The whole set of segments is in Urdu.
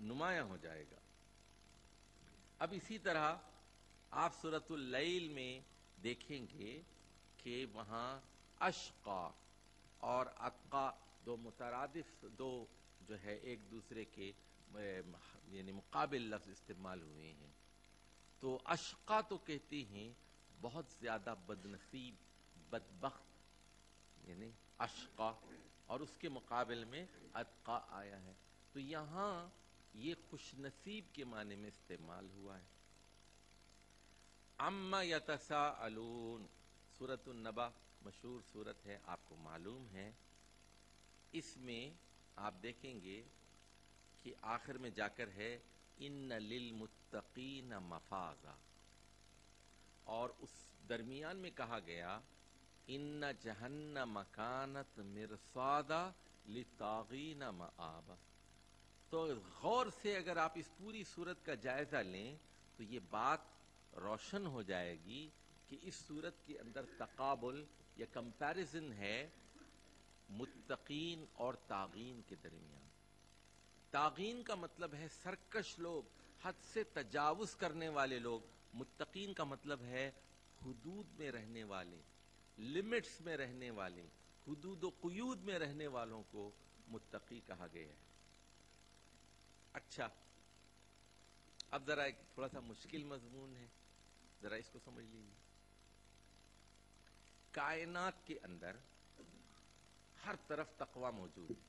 نمایاں ہو جائے گا۔ اب اسی طرح آپ سورۃ اللیل میں دیکھیں گے کہ وہاں اشقا اور اتقا دو مترادف، دو جو ہے ایک دوسرے کے یعنی مقابل لفظ استعمال ہوئے ہیں۔ تو اشقا تو کہتے ہیں بہت زیادہ بد نصیب، بدبخت، یعنی اشقا، اور اس کے مقابل میں اتقا آیا ہے، تو یہاں یہ خوش نصیب کے معنی میں استعمال ہوا ہے۔ عما یتساءلون، سورۃ النبا مشہور سورت ہے، آپ کو معلوم ہے۔ اس میں آپ دیکھیں گے کہ آخر میں جا کر ہے ان للمتقین مفازا، اور اس درمیان میں کہا گیا ان جہنم کانت مرصادا للطاغین مآبا۔ تو غور سے اگر آپ اس پوری صورت کا جائزہ لیں تو یہ بات روشن ہو جائے گی کہ اس صورت کے اندر تقابل یا کمپیریزن ہے متقین اور طاغین کے درمیان۔ طاغین کا مطلب ہے سرکش لوگ، حد سے تجاوز کرنے والے لوگ۔ متقین کا مطلب ہے حدود میں رہنے والے، لمٹس میں رہنے والے، حدود و قیود میں رہنے والوں کو متقی کہا گیا ہے۔ اچھا، اب ذرا ایک تھوڑا سا مشکل مضمون ہے، ذرا اس کو سمجھ لیجیے۔ کائنات کے اندر ہر طرف تقوی موجود ہے۔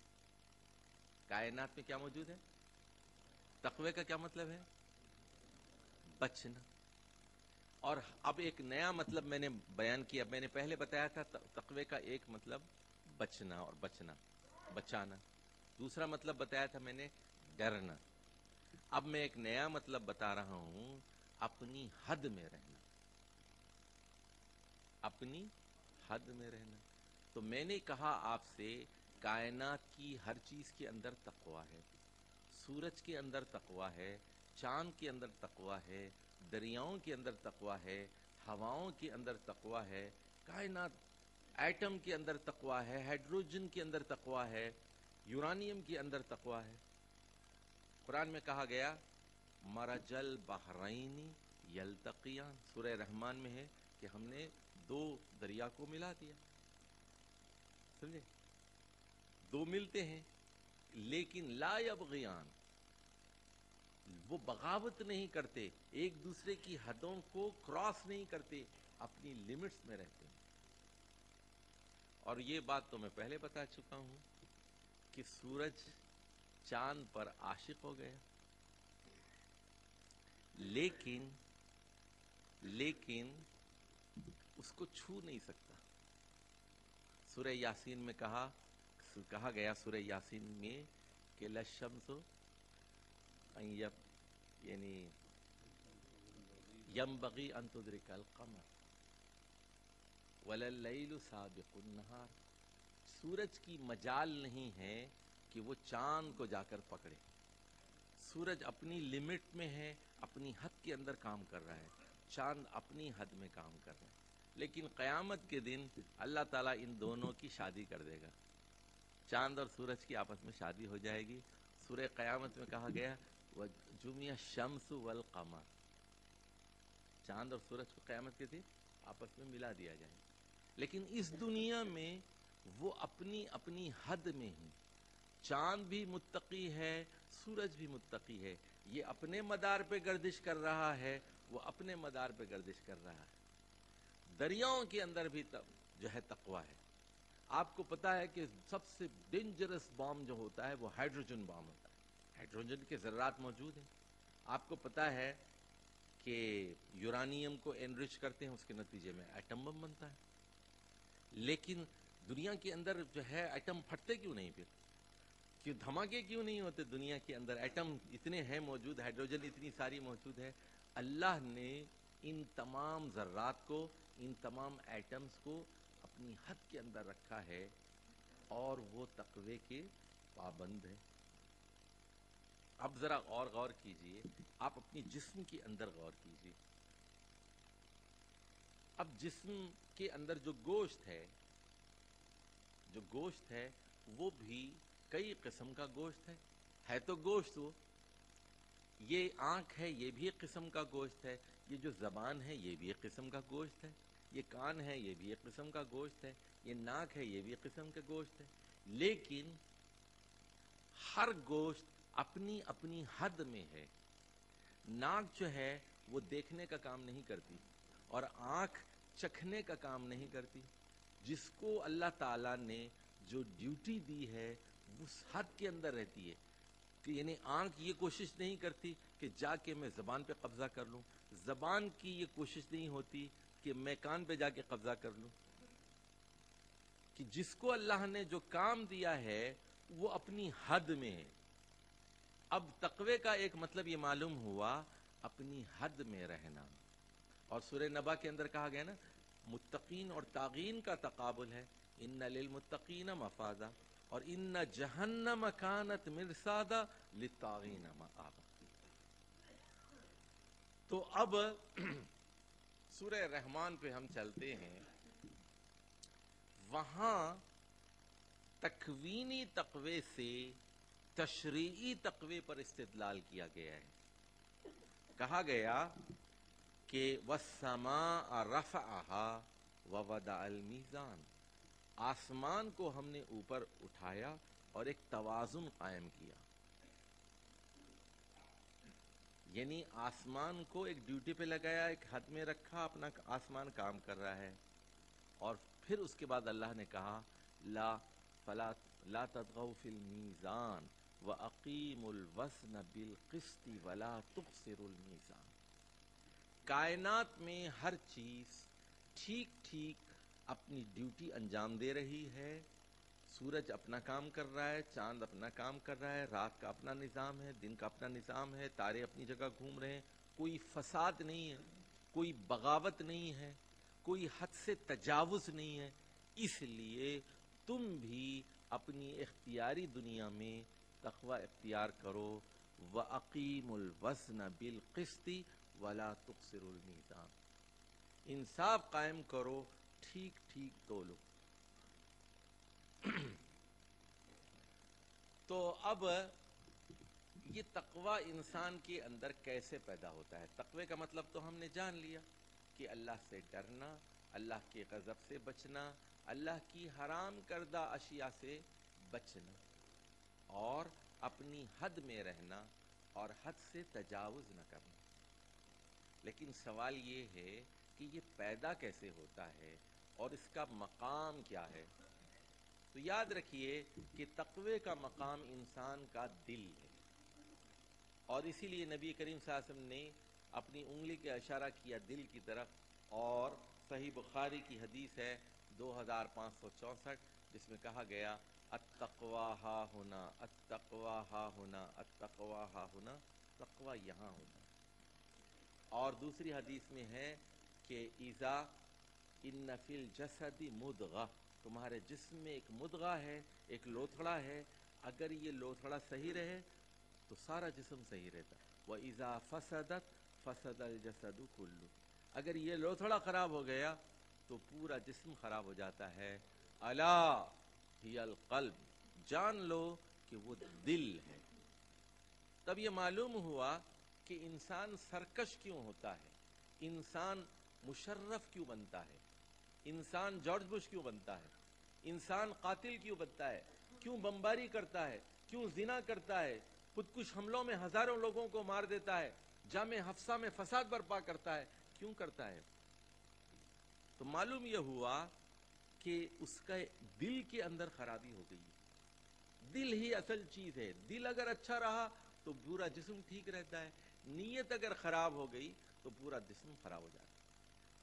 کائنات میں کیا موجود ہے؟ تقوی کا کیا مطلب ہے؟ بچنا۔ اور اب ایک نیا مطلب میں نے بیان کیا، میں نے پہلے بتایا تھا تقوی کا ایک مطلب بچنا اور بچانا، دوسرا مطلب بتایا تھا میں نے ڈرنا۔ اب میں ایک نیا مطلب بتا رہا ہوں، اپنی حد میں رہنا، اپنی حد میں رہنا۔ تو میں نے کہا آپ سے کائنات کی ہر چیز کے اندر تقوی ہے، سورج کے اندر تقوی ہے، چاند کے اندر تقوی ہے، دریاؤں کے اندر تقوی ہے، ہواؤں کے اندر تقوی ہے، کائنات ایٹم کے اندر تقوی ہے، ہائیڈروجن کے اندر تقوی ہے، یورانیم کے اندر تقوی ہے۔ قرآن میں کہا گیا مرج البحرین یلتقیان، سورہ رحمان میں ہے کہ ہم نے دو دریا کو ملا دیا، سمجھے؟ دو ملتے ہیں لیکن لا یبغیان، وہ بغاوت نہیں کرتے، ایک دوسرے کی حدوں کو کراس نہیں کرتے، اپنی لمٹس میں رہتے ہیں۔ اور یہ بات تو میں پہلے بتا چکا ہوں کہ سورج چاند پر عاشق ہو گیا، لیکن اس کو چھو نہیں سکتا۔ سورہ یاسین میں کہا گیا سورہ یاسین میں کہ للشمس یعنی ینبغی ان تدرک القمر ولللیل سابق النہار، سورج کی مجال نہیں ہے کہ وہ چاند کو جا کر پکڑے۔ سورج اپنی لمٹ میں ہے، اپنی حد کے اندر کام کر رہا ہے، چاند اپنی حد میں کام کر رہا ہے، لیکن قیامت کے دن اللہ تعالیٰ ان دونوں کی شادی کر دے گا، چاند اور سورج کی آپس میں شادی ہو جائے گی۔ سورہ قیامت میں کہا گیا وَجُمِعَ الشَّمْسُ وَالْقَمَرُ، چاند اور سورج کو قیامت کے دن آپس میں ملا دیا جائے گا، لیکن اس دنیا میں وہ اپنی اپنی حد میں ہیں۔ چاند بھی متقی ہے، سورج بھی متقی ہے، یہ اپنے مدار پہ گردش کر رہا ہے، وہ اپنے مدار پہ گردش کر رہا ہے۔ دریاؤں کے اندر بھی جو ہے تقوی ہے۔ آپ کو پتا ہے کہ سب سے ڈینجرس بام جو ہوتا ہے وہ ہائیڈروجن بام ہوتا ہے، ہائیڈروجن کے ذرات موجود ہیں۔ آپ کو پتا ہے کہ یورانیم کو انرچ کرتے ہیں، اس کے نتیجے میں ایٹم بم بنتا ہے، لیکن دنیا کے اندر جو ہے ایٹم پھٹتے کیوں نہیں؟ پھر کیوں دھماکے کیوں نہیں ہوتے؟ دنیا کے اندر ایٹم اتنے ہیں موجود، ہائیڈروجن اتنی ساری موجود ہے۔ اللہ نے ان تمام ذرات کو، ان تمام ایٹمز کو اپنی حد کے اندر رکھا ہے، اور وہ تقوی کے پابند ہے۔ اب ذرا اور غور کیجئے، آپ اپنی جسم کے اندر غور کیجئے۔ اب جسم کے اندر جو گوشت ہے وہ بھی کئی قسم کا گوشت ہے تو گوشت وہ، یہ آنکھ ہے یہ بھی ایک قسم کا گوشت ہے، یہ جو زبان ہے یہ بھی ایک قسم کا گوشت ہے، یہ کان ہے یہ بھی ایک قسم کا گوشت ہے، یہ ناک ہے یہ بھی ایک قسم کا گوشت ہے، لیکن ہر گوشت اپنی اپنی حد میں ہے۔ ناک جو ہے وہ دیکھنے کا کام نہیں کرتی، اور آنکھ چکھنے کا کام نہیں کرتی۔ جس کو اللہ تعالیٰ نے جو ڈیوٹی دی ہے اس حد کے اندر رہتی ہے، کہ یعنی آنکھ یہ کوشش نہیں کرتی کہ جا کے میں زبان پہ قبضہ کر لوں، زبان کی یہ کوشش نہیں ہوتی کہ میں کان پہ جا کے قبضہ کر لوں، کہ جس کو اللہ نے جو کام دیا ہے وہ اپنی حد میں ہے۔ اب تقوی کا ایک مطلب یہ معلوم ہوا اپنی حد میں رہنا، اور سورہ نبا کے اندر کہا گیا نا متقین اور طاغین کا تقابل ہے، ان للمتقین مفازا اور ان جہنم کانت مرصادا للطاغین مآبا۔ تو اب سورہ رحمان پہ ہم چلتے ہیں، وہاں تکوینی تقوی سے تشریعی تقوی پر استدلال کیا گیا ہے۔ کہا گیا کہ وَالسَّمَاءَ رَفَعَهَا وَوَضَعَ الْمِيزَانَ، آسمان کو ہم نے اوپر اٹھایا اور ایک توازن قائم کیا، یعنی آسمان کو ایک ڈیوٹی پہ لگایا، ایک حد میں رکھا، اپنا آسمان کام کر رہا ہے، اور پھر اس کے بعد اللہ نے کہا لا تطغوا فی المیزان وَأَقِیمُوا الْوَزْنَ بِالْقِسْطِ وَلَا تُخْسِرُوا الْمِیزَانَ۔ کائنات میں ہر چیز ٹھیک ٹھیک اپنی ڈیوٹی انجام دے رہی ہے، سورج اپنا کام کر رہا ہے، چاند اپنا کام کر رہا ہے، رات کا اپنا نظام ہے، دن کا اپنا نظام ہے، تارے اپنی جگہ گھوم رہے ہیں، کوئی فساد نہیں ہے، کوئی بغاوت نہیں ہے، کوئی حد سے تجاوز نہیں ہے۔ اس لیے تم بھی اپنی اختیاری دنیا میں تقوی اختیار کرو، وَأَقِیمُوا الْوَزْنَ بِالْقِسْطِ وَلَا تُخْسِرُوا الْمِیزَانَ، انصاف قائم کرو، ٹھیک ٹھیک تولو۔ تو اب یہ تقوی انسان کے اندر کیسے پیدا ہوتا ہے؟ تقوی کا مطلب تو ہم نے جان لیا کہ اللہ سے ڈرنا، اللہ کے غضب سے بچنا، اللہ کی حرام کردہ اشیاء سے بچنا، اور اپنی حد میں رہنا اور حد سے تجاوز نہ کرنا۔ لیکن سوال یہ ہے کہ یہ پیدا کیسے ہوتا ہے اور اس کا مقام کیا ہے؟ تو یاد رکھیے کہ تقوی کا مقام انسان کا دل ہے، اور اسی لیے نبی کریم صلی اللہ علیہ وسلم نے اپنی انگلی کا اشارہ کیا دل کی طرف، اور صحیح بخاری کی حدیث ہے 2564 جس میں کہا گیا التقوی ہا ہونا، التقوی ہا ہونا، التقوی ہا ہونا، تقوی یہاں ہوتا ہے۔ اور دوسری حدیث میں ہے کہ اذا ان فی الجسد مدغہ، تمہارے جسم میں ایک مدغہ ہے، ایک لوتھڑا ہے، اگر یہ لوتھڑا صحیح رہے تو سارا جسم صحیح رہتا ہے، وَإِذَا فَسَدَتْ فَسَدَ الْجَسَدُ كُلُّهُ، اگر یہ لوتھڑا خراب ہو گیا تو پورا جسم خراب ہو جاتا ہے۔ الا ہی القلب، جان لو کہ وہ دل ہے۔ تب یہ معلوم ہوا کہ انسان سرکش کیوں ہوتا ہے، انسان مشرف کیوں بنتا ہے، انسان جارج بش کیوں بنتا ہے، انسان قاتل کیوں بنتا ہے، کیوں بمباری کرتا ہے، کیوں زنا کرتا ہے، خودکش حملوں میں ہزاروں لوگوں کو مار دیتا ہے، جامع حفصہ میں فساد برپا کرتا ہے، کیوں کرتا ہے؟ تو معلوم یہ ہوا کہ اس کا دل کے اندر خرابی ہو گئی ہے۔ دل ہی اصل چیز ہے، دل اگر اچھا رہا تو پورا جسم ٹھیک رہتا ہے، نیت اگر خراب ہو گئی تو پورا جسم خراب ہو جاتا ہے۔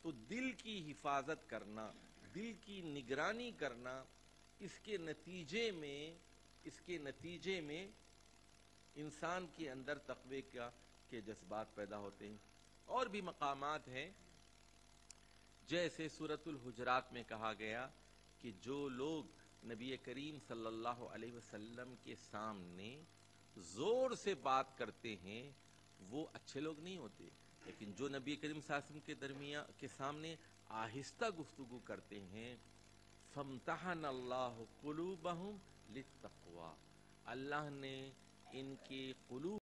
تو دل کی حفاظت کرنا، دل کی نگرانی کرنا، اس کے نتیجے میں انسان کے اندر تقوی کے جذبات پیدا ہوتے ہیں۔ اور بھی مقامات ہیں، جیسے سورۃ الحجرات میں کہا گیا کہ جو لوگ نبی کریم صلی اللہ علیہ وسلم کے سامنے زور سے بات کرتے ہیں وہ اچھے لوگ نہیں ہوتے، لیکن جو نبی کریم صلی اللہ علیہ وسلم کے سامنے آہستہ گفتگو کرتے ہیں، فَامْتَحَنَ اللَّهُ قُلُوبَهُمْ لِلتَّقْوَى، اللہ نے ان کے قلوب